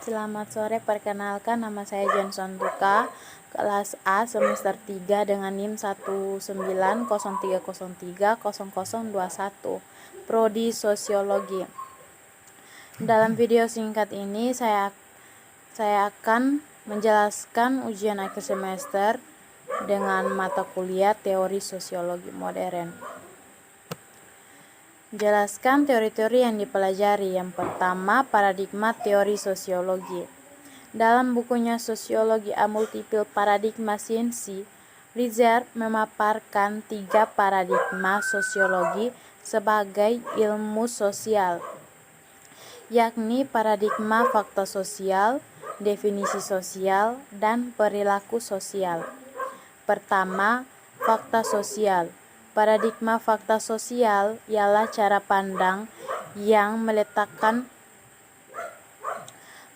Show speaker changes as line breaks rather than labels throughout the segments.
Selamat sore, perkenalkan nama saya Johnson Duka, kelas A semester 3 dengan NIM 19030300021, Prodi Sosiologi. Dalam video singkat ini saya akan menjelaskan ujian akhir semester dengan mata kuliah Teori Sosiologi Modern. Jelaskan teori-teori yang dipelajari. Yang pertama, paradigma teori sosiologi. Dalam bukunya Sosiologi A Multiple Paradigma Sciences, Rizard memaparkan 3 paradigma sosiologi sebagai ilmu sosial, yakni paradigma fakta sosial, definisi sosial, dan perilaku sosial. Pertama, fakta sosial. Paradigma fakta sosial ialah cara pandang yang meletakkan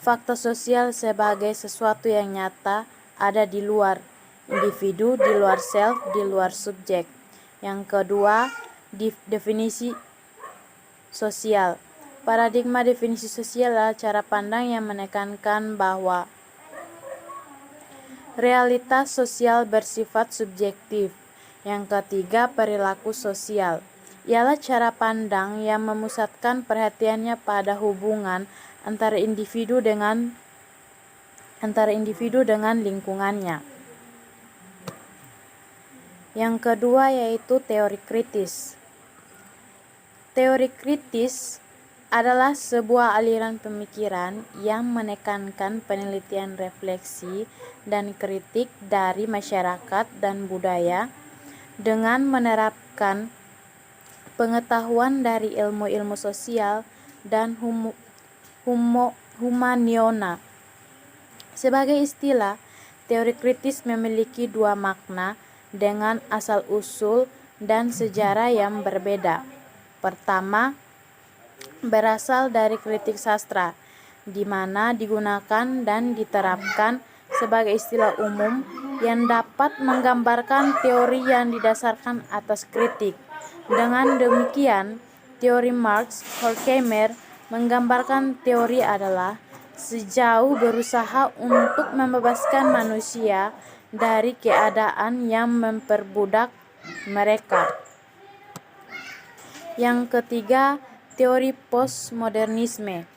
fakta sosial sebagai sesuatu yang nyata, ada di luar individu, di luar self, di luar subjek. Yang kedua, definisi sosial. Paradigma definisi sosial adalah cara pandang yang menekankan bahwa realitas sosial bersifat subjektif. Yang ketiga, perilaku sosial ialah cara pandang yang memusatkan perhatiannya pada hubungan antara individu dengan lingkungannya. Yang kedua yaitu teori kritis. Teori kritis adalah sebuah aliran pemikiran yang menekankan penelitian, refleksi, dan kritik dari masyarakat dan budaya dengan menerapkan pengetahuan dari ilmu-ilmu sosial dan humaniora. Sebagai istilah, teori kritis memiliki 2 makna dengan asal-usul dan sejarah yang berbeda. Pertama, berasal dari kritik sastra, di mana digunakan dan diterapkan sebagai istilah umum yang dapat menggambarkan teori yang didasarkan atas kritik. Dengan demikian, teori Marx Horkheimer menggambarkan teori adalah sejauh berusaha untuk membebaskan manusia dari keadaan yang memperbudak mereka. Yang ketiga, teori postmodernisme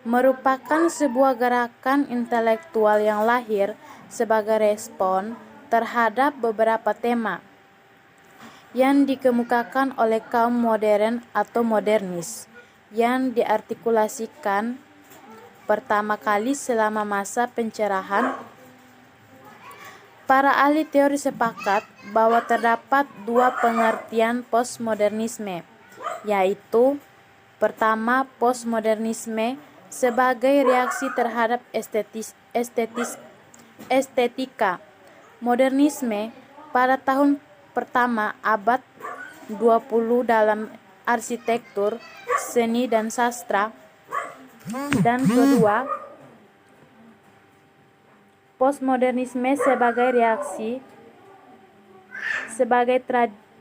merupakan sebuah gerakan intelektual yang lahir sebagai respon terhadap beberapa tema yang dikemukakan oleh kaum modern atau modernis, yang diartikulasikan pertama kali selama masa pencerahan. Para ahli teori sepakat bahwa terdapat 2 pengertian postmodernisme, yaitu pertama, postmodernisme sebagai reaksi terhadap estetika modernisme pada tahun pertama abad 20 dalam arsitektur, seni, dan sastra. Dan kedua, postmodernisme sebagai reaksi sebagai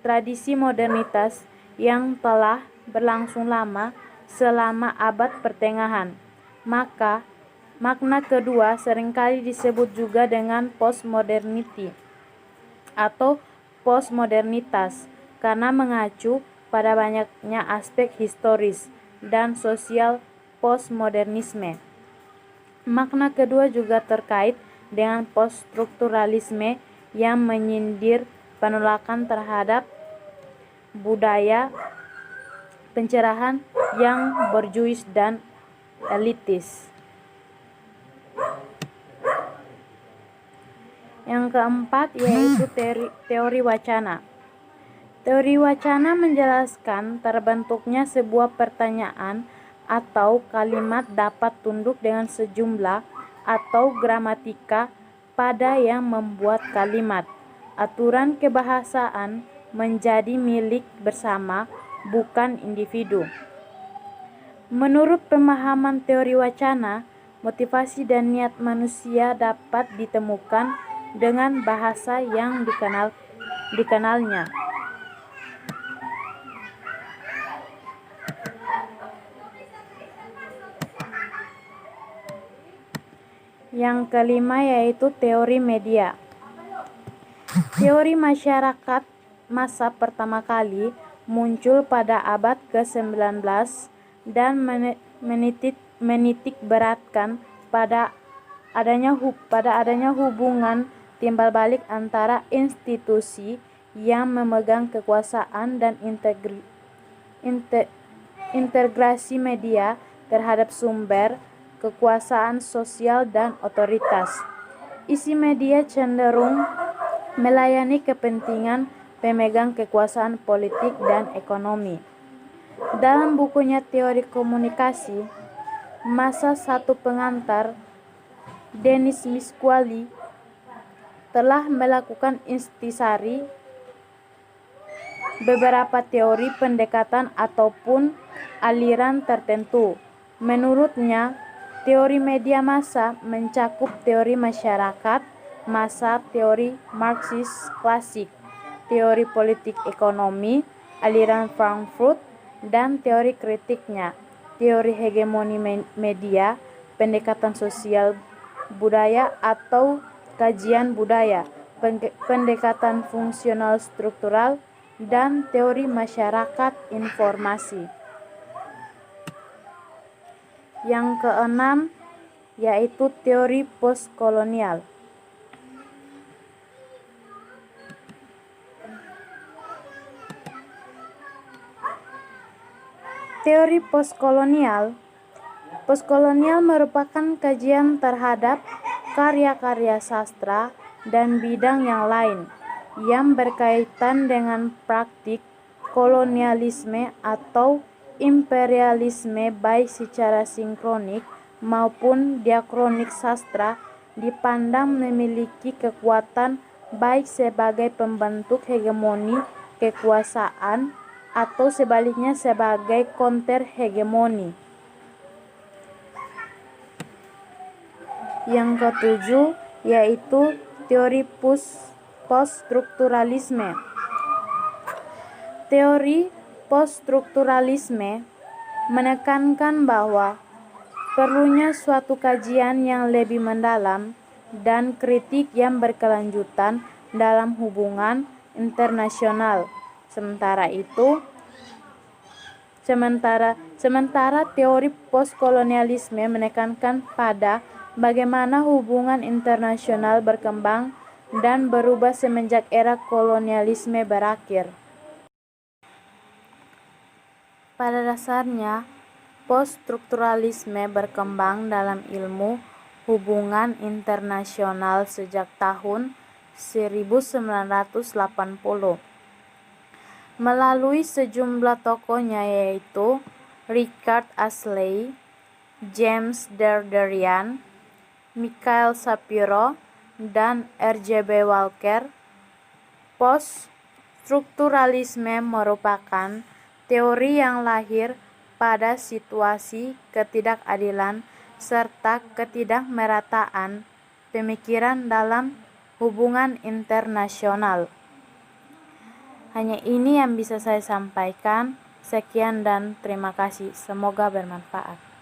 tradisi modernitas yang telah berlangsung lama selama abad pertengahan. Maka makna kedua seringkali disebut juga dengan postmodernity atau postmodernitas karena mengacu pada banyaknya aspek historis dan sosial postmodernisme. Makna kedua juga terkait dengan poststrukturalisme yang menyindir penolakan terhadap budaya pencerahan yang borjuis dan elitis. Yang keempat yaitu teori wacana. Teori wacana menjelaskan terbentuknya sebuah pertanyaan atau kalimat dapat tunduk dengan sejumlah atau gramatika pada yang membuat kalimat. Aturan kebahasaan menjadi milik bersama, bukan individu. Menurut pemahaman teori wacana, motivasi dan niat manusia dapat ditemukan dengan bahasa yang dikenalnya. Yang kelima yaitu teori media. Teori masyarakat massa pertama kali muncul pada abad ke-19 dan menitik beratkan pada adanya hubungan timbal balik antara institusi yang memegang kekuasaan dan integrasi media terhadap sumber kekuasaan sosial dan otoritas. Isi media cenderung melayani kepentingan pemegang kekuasaan politik dan ekonomi. Dalam bukunya Teori Komunikasi Massa Satu Pengantar, Denis Misquali telah melakukan intisari beberapa teori pendekatan ataupun aliran tertentu. Menurutnya, teori media massa mencakup teori masyarakat massa, teori Marxis klasik, teori politik ekonomi, aliran Frankfurt, dan teori kritiknya, teori hegemoni media, pendekatan sosial budaya atau kajian budaya, pendekatan fungsional struktural, dan teori masyarakat informasi. Yang keenam yaitu teori postkolonial. Teori postkolonial merupakan kajian terhadap karya-karya sastra dan bidang yang lain yang berkaitan dengan praktik kolonialisme atau imperialisme baik secara sinkronik maupun diakronik. Sastra dipandang memiliki kekuatan baik sebagai pembentuk hegemoni kekuasaan atau sebaliknya sebagai counter hegemoni. Yang ketujuh yaitu teori poststrukturalisme. Teori poststrukturalisme menekankan bahwa perlunya suatu kajian yang lebih mendalam dan kritik yang berkelanjutan dalam hubungan internasional. Sementara teori postkolonialisme menekankan pada bagaimana hubungan internasional berkembang dan berubah semenjak era kolonialisme berakhir. Pada dasarnya, poststrukturalisme berkembang dalam ilmu hubungan internasional sejak tahun 1980 melalui sejumlah tokohnya yaitu Richard Ashley, James Derderian, Mikhail Sapiro, dan R.J.B. Walker. Poststrukturalisme merupakan teori yang lahir pada situasi ketidakadilan serta ketidakmerataan pemikiran dalam hubungan internasional. Hanya ini yang bisa saya sampaikan. Sekian dan terima kasih. Semoga bermanfaat.